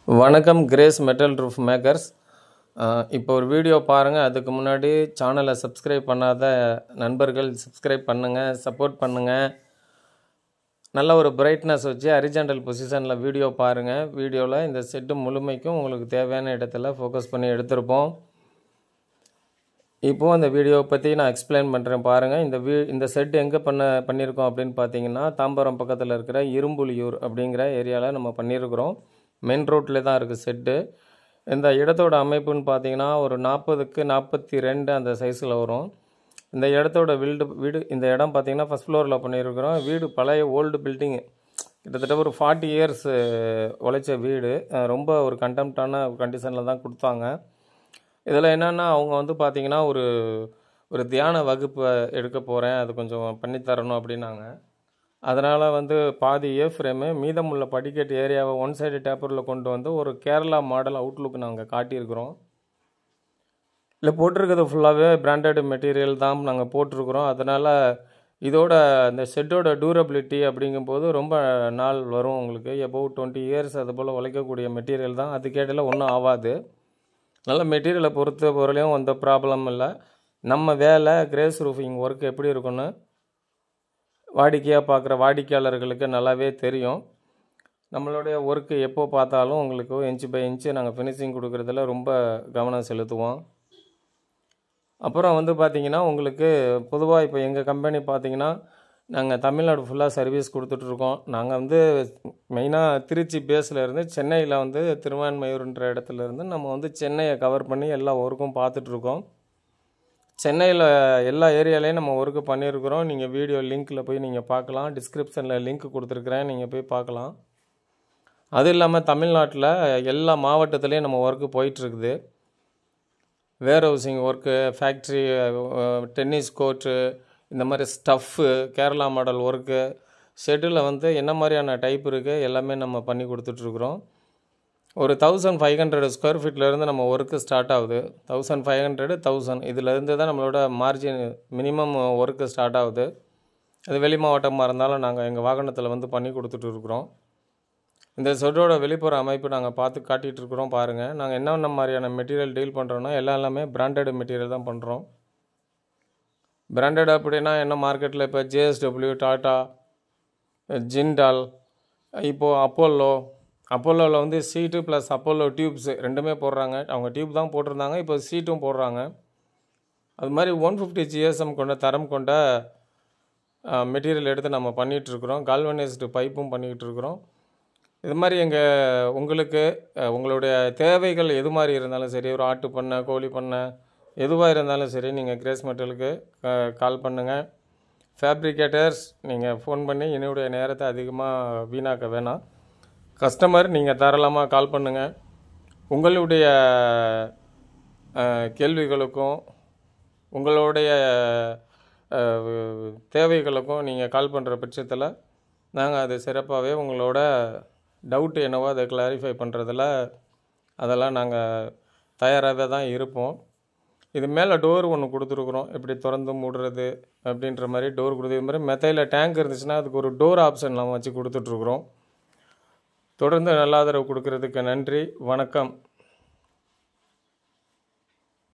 வணக்கம் grace metal roof makers. இப்போ ஒரு வீடியோ பாருங்கள். அதுக்கு முன்னாடி சேனலை சப்ஸ்கிரைப் பண்ணாத நண்பர்கள் சப்ஸ்கிரைப் பண்ணுங்கள், சப்போர்ட் பண்ணுங்கள். நல்ல ஒரு பிரைட்னஸ் வச்சு ஹரிசாண்டல் பொசிஷனில் வீடியோ பாருங்கள். வீடியோவில் இந்த செட்டு முழுமைக்கும் உங்களுக்கு தேவையான இடத்துல ஃபோக்கஸ் பண்ணி எடுத்திருப்போம். இப்போது அந்த வீடியோவை பற்றி நான் எக்ஸ்பிளைன் பண்ணுறேன் பாருங்கள். இந்த செட் எங்கே பண்ணியிருக்கோம் அப்படின்னு பார்த்தீங்கன்னா, தாம்பரம் பக்கத்தில் இருக்கிற இரும்புலியூர் அப்படிங்கிற ஏரியாவில் நம்ம பண்ணியிருக்கிறோம். மெயின் ரோட்டில் தான் இருக்குது செட்டு. இந்த இடத்தோட அமைப்புன்னு பார்த்தீங்கன்னா ஒரு 40க்கு 42 அந்த சைஸில் வரும். இந்த இடத்தோட வீடு இந்த இடம் பார்த்தீங்கன்னா ஃபஸ்ட் ஃப்ளோரில் பண்ணியிருக்கிறோம். வீடு பழைய ஓல்டு பில்டிங்கு, கிட்டத்தட்ட ஒரு 40 இயர்ஸ் உழைச்ச வீடு. ரொம்ப ஒரு கண்டெம்ட்டான கண்டிஷனில் தான் கொடுத்தாங்க. இதில் என்னென்னா அவங்க வந்து பார்த்திங்கன்னா ஒரு தியான வகுப்பு எடுக்க போகிறேன், அது கொஞ்சம் பண்ணித்தரணும் அப்படின்னாங்க. அதனால் வந்து பாதி ஃப்ரேமு மீதமுள்ள படிக்கட்டு ஏரியாவை ஒன் சைடு டேப்பரில் கொண்டு வந்து ஒரு கேரளா மாடல் அவுட்லுக் நாங்கள் காட்டியிருக்கிறோம். இல்லை போட்டிருக்கிறது ஃபுல்லாகவே பிராண்டட் மெட்டீரியல் தான் நாங்கள் போட்டிருக்கிறோம். அதனால் இதோட இந்த ஷெட்டோட டூரபிலிட்டி அப்படிங்கும்போது ரொம்ப நாள் வரும். உங்களுக்கு எபோவ் 20 இயர்ஸ் அது போல் உழைக்கக்கூடிய மெட்டீரியல் தான். அது கேட்டால ஒன்றும் ஆகாது. நல்ல மெட்டீரியலை பொறுத்த பொருளையும் எந்த ப்ராப்ளம் இல்லை. நம்ம வேலை கிரேஸ் ரூஃபிங் ஒர்க் எப்படி இருக்குன்னு பார்க்குற வாடிக்கையாளர்களுக்கு நல்லாவே தெரியும். நம்மளுடைய ஒர்க்கு எப்போ பார்த்தாலும் உங்களுக்கு இன்ச்சு பை இன்ச்சு நாங்கள் ஃபினிஷிங் கொடுக்குறதுல ரொம்ப கவனம் செலுத்துவோம். அப்புறம் வந்து பார்த்திங்கன்னா உங்களுக்கு பொதுவாக இப்போ எங்கள் கம்பெனி பார்த்திங்கன்னா நாங்கள் தமிழ்நாடு ஃபுல்லாக சர்வீஸ் கொடுத்துட்ருக்கோம். நாங்கள் வந்து மெயினாக திருச்சி பேஸில் இருந்து சென்னையில் வந்து திருவான்மையூர்ன்ற இடத்துல இருந்து நம்ம வந்து சென்னையை கவர் பண்ணி எல்லா ஒர்க்கும் பார்த்துட்ருக்கோம். சென்னையில் எல்லா ஏரியாலையும் நம்ம ஒர்க்கு பண்ணியிருக்கிறோம். நீங்கள் வீடியோ லிங்க்கில் போய் நீங்கள் பார்க்கலாம். டிஸ்கிரிப்ஷனில் லிங்க் கொடுத்துருக்குறேன், நீங்கள் போய் பார்க்கலாம். அது இல்லாமல் தமிழ்நாட்டில் எல்லா மாவட்டத்துலேயும் நம்ம ஒர்க்கு போயிட்டுருக்குது. Where housing work, factory, tennis court, இந்த மாதிரி ஸ்டஃப்பு, கேரளா மாடல் ஒர்க்கு, ஷெட்டில் வந்து என்ன மாதிரியான டைப் இருக்குது எல்லாமே நம்ம பண்ணி கொடுத்துட்ருக்குறோம். ஒரு 1500 ஸ்கொயர் ஃபீட்லேருந்து நம்ம ஒர்க்கு ஸ்டார்ட் ஆகுது. 1500, 1000 இதிலேருந்து தான் நம்மளோட மார்ஜின் மினிமம் ஒர்க்கு ஸ்டார்ட் ஆகுது. அது வெளி மாவட்டமாக இருந்தாலும் நாங்கள் எங்கள் வாகனத்தில் வந்து பண்ணி கொடுத்துட்டு இருக்கிறோம். இந்த ஷெட்டோட வெளிப்புற அமைப்பு நாங்கள் பார்த்து காட்டிகிட்ருக்குறோம் பாருங்கள். நாங்கள் என்னென்ன மாதிரியான மெட்டீரியல் டீல் பண்ணுறோன்னா எல்லாமே பிராண்டட் மெட்டீரியல் தான் பண்ணுறோம். பிராண்டட் அப்படின்னா என்ன, மார்க்கெட்டில் இப்போ JSW, டாட்டா, ஜிண்டால், இப்போது அப்போலோவில் வந்து சீட்டு ப்ளஸ் அப்போலோ டியூப்ஸு ரெண்டுமே போடுறாங்க. அவங்க டியூப் தான் போட்டிருந்தாங்க, இப்போ சீட்டும் போடுறாங்க. அது மாதிரி 150 GSM கொண்ட தரம் கொண்ட மெட்டீரியல் எடுத்து நம்ம பண்ணிகிட்ருக்குறோம். கால்வனைஸ்டு பைப்பும் பண்ணிக்கிட்டு இருக்கிறோம். இது மாதிரி உங்களுக்கு உங்களுடைய தேவைகள் எது மாதிரி இருந்தாலும் சரி, ஒரு ஆட்டு பண்ணை, கோழி பண்ணை, எதுவாக இருந்தாலும் சரி, நீங்கள் கிரேஸ் மெட்டலுக்கு கால் பண்ணுங்கள். ஃபேப்ரிகேட்டர்ஸ் நீங்கள் ஃபோன் பண்ணி என்னுடைய நேரத்தை அதிகமாக வீணாக்க வேணாம். கஸ்டமர் நீங்கள் தாராளமாக கால் பண்ணுங்கள். உங்களுடைய கேள்விகளுக்கும் உங்களுடைய தேவைகளுக்கும் நீங்கள் கால் பண்ணுற பட்சத்தில் நாங்கள் அது சிறப்பாகவே உங்களோட டவுட்டு என்னவோ அதை கிளாரிஃபை பண்ணுறதில் அதெல்லாம் நாங்கள் தயாராகவே தான் இருப்போம். இது மேலே டோர் ஒன்று கொடுத்துருக்குறோம், எப்படி திறந்து மூடுறது அப்படின்ற மாதிரி டோர் கொடுத்து. இது மாதிரி மெத்தையில் டேங்க் இருந்துச்சுன்னா அதுக்கு ஒரு டோர் ஆப்ஷன் நம்ம வச்சு கொடுத்துட்ருக்குறோம். தொடர்ந்து நல்ல ஆதரவு கொடுக்கறதுக்கு நன்றி. வணக்கம்.